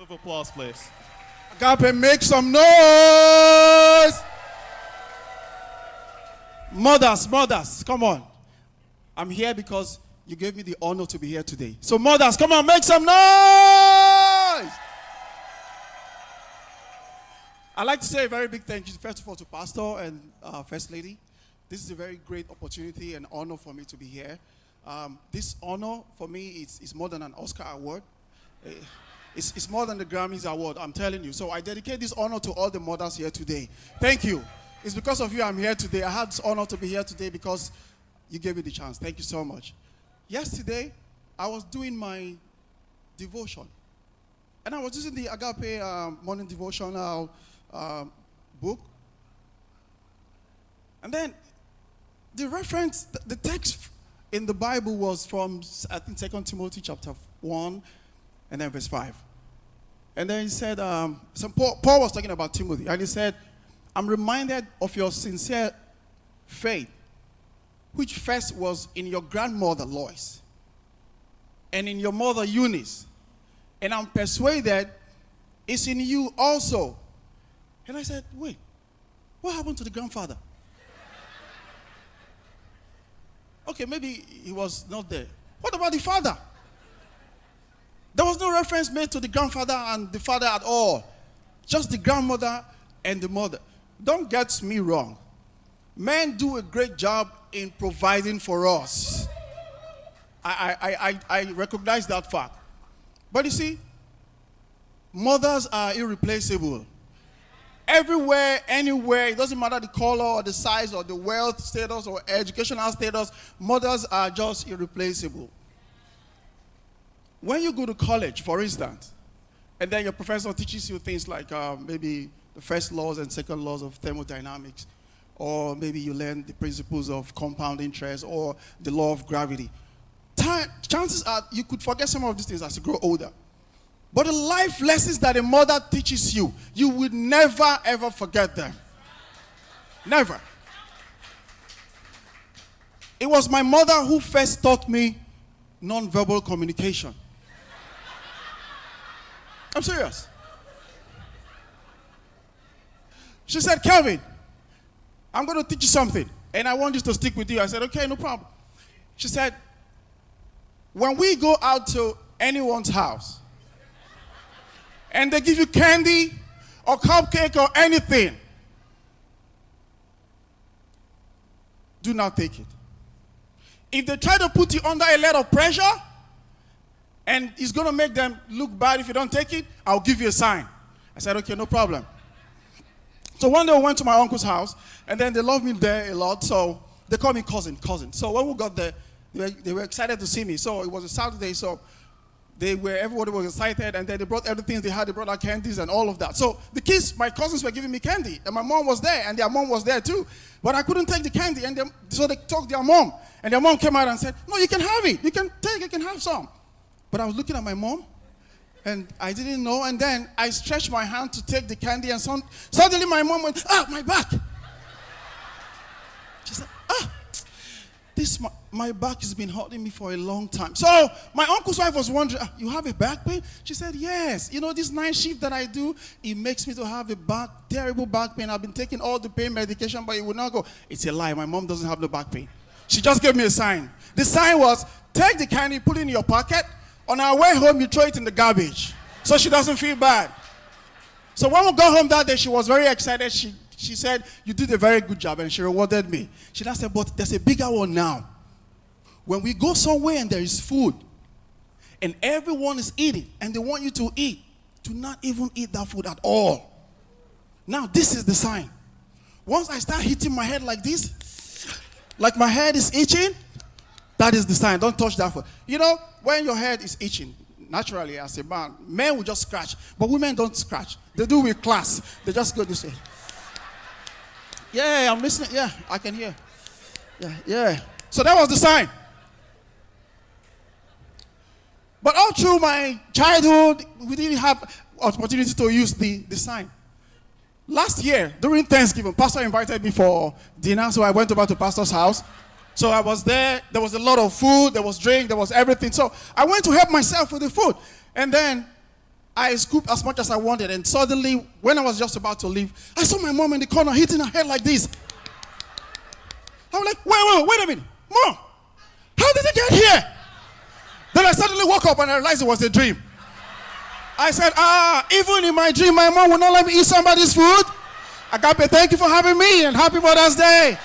of applause, please. Agape, make some noise. Mothers, come on. I'm here because you gave me the honor to be here today. So mothers, come on, make some noise. I'd like to say a very big thank you, first of all, to Pastor and First Lady. This is a very great opportunity and honor for me to be here. This honor, for me, is more than an Oscar award. It's more than the Grammys award, I'm telling you. So I dedicate this honor to all the mothers here today. Thank you. It's because of you I'm here today. I had this honor to be here today because you gave me the chance. Thank you so much. Yesterday, I was doing my devotion. And I was using the Agape morning devotional book. And then the reference, the text in the Bible was from, I think, 2 Timothy chapter 1 and then verse 5. And then he said, Paul was talking about Timothy, and he said, I'm reminded of your sincere faith, which first was in your grandmother Lois and in your mother Eunice. And I'm persuaded it's in you also. And I said, wait, what happened to the grandfather? Okay, maybe he was not there. What about the father? There was no reference made to the grandfather and the father at all. Just the grandmother and the mother. Don't get me wrong. Men do a great job in providing for us. I recognize that fact. But you see, mothers are irreplaceable. Everywhere, anywhere, it doesn't matter the color or the size or the wealth status or educational status, mothers are just irreplaceable. When you go to college, for instance, and then your professor teaches you things like maybe the first laws and second laws of thermodynamics, or maybe you learn the principles of compound interest or the law of gravity. Chances are you could forget some of these things as you grow older. But the life lessons that a mother teaches you, you would never, ever forget them. Never. It was my mother who first taught me non-verbal communication. I'm serious. She said, Kelvin, I'm going to teach you something, and I want this to stick with you. I said, okay, no problem. She said, when we go out to anyone's house, and they give you candy or cupcake or anything, do not take it. If they try to put you under a lot of pressure, and it's going to make them look bad if you don't take it, I'll give you a sign. I said, okay, no problem. So one day we went to my uncle's house, and then they loved me there a lot, so they called me cousin. So when we got there, they were excited to see me. So it was a Saturday, so everybody was excited, and then they brought everything they had. They brought out candies and all of that. So the kids, my cousins, were giving me candy, and my mom was there, and their mom was there too. But I couldn't take the candy, and so they talked to their mom, and their mom came out and said, no, you can have it. You can take it, you can have some. But I was looking at my mom, and I didn't know, and then I stretched my hand to take the candy, and suddenly my mom went, my back. She said, my back has been hurting me for a long time. So my uncle's wife was wondering, you have a back pain? She said, yes. You know, this night shift that I do, it makes me to have a terrible back pain. I've been taking all the pain medication, but it would not go. It's a lie. My mom doesn't have no back pain. She just gave me a sign. The sign was, take the candy, put it in your pocket. On our way home, you throw it in the garbage so she doesn't feel bad. So when we got home that day, she was very excited. She said, you did a very good job, and she rewarded me. She now said, but there's a bigger one now. When we go somewhere and there is food, and everyone is eating, and they want you to eat, do not even eat that food at all. Now, this is the sign. Once I start hitting my head like this, like my head is itching, that is the sign. Don't touch that food. You know, when your head is itching, naturally as a man, men will just scratch, but women don't scratch. They do with class. They just go this way. Yeah, I'm listening. Yeah, I can hear. Yeah. So that was the sign. But all through my childhood, we didn't have opportunity to use the sign. Last year, during Thanksgiving, Pastor invited me for dinner, so I went over to Pastor's house. So I was there. There was a lot of food. There was drink. There was everything. So I went to help myself with the food. And then I scooped as much as I wanted, and suddenly, when I was just about to leave, I saw my mom in the corner hitting her head like this. I was like, wait a minute. Mom, how did it get here? Then I suddenly woke up and I realized it was a dream. I said, even in my dream, my mom would not let me eat somebody's food. Agape, thank you for having me, and happy Mother's Day.